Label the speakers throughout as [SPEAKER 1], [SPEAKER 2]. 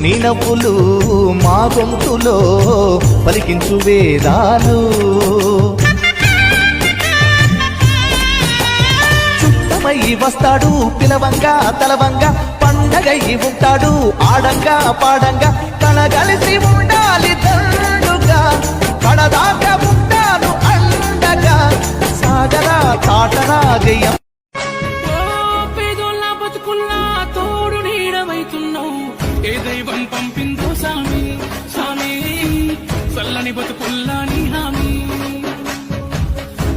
[SPEAKER 1] నీ నవ్వులు మా గొంతులో పలికించు వేదాలు చుట్టమై వస్తాడు పిలవంగా తలవంగా పండగయి ఉంటాడు ఆడంగా పాడంగా తన కలిసి ఉండాలి తండుగా కడదాకా ఉంటాను అండగా సాగరా తాటరా జయం
[SPEAKER 2] ఏ దైవం పంపిందో సామి సామి చల్లని బతుకుల్లా నీ హామీ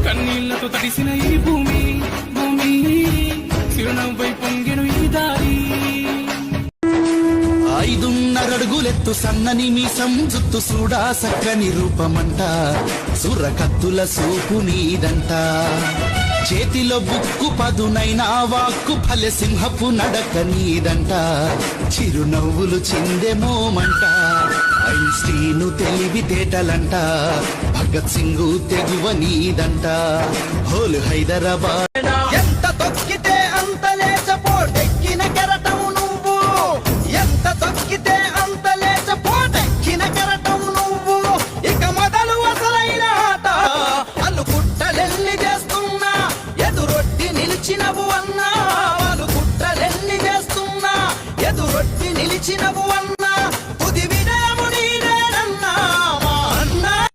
[SPEAKER 2] కన్నీళ్లతో తడిసిన ఈ భూమి భూమి చిరునవ్వై పొంగెను ఈ దారి
[SPEAKER 3] 5.5 అడుగులెత్తు సన్నని మీసం జుత్తు సూడా సక్కని రూపమంట సురకత్తుల సూపు నీదంట చేతిలో బుక్కు పదునైనా వాక్కు ఫలె సింహపు నడక నీదంట చిరునవ్వులు చిందెమోమంట ఐన్స్టీను తెలివితేటలంట భగత్ సింగు తెగువ నీదంట హోల్ హైదరాబాద్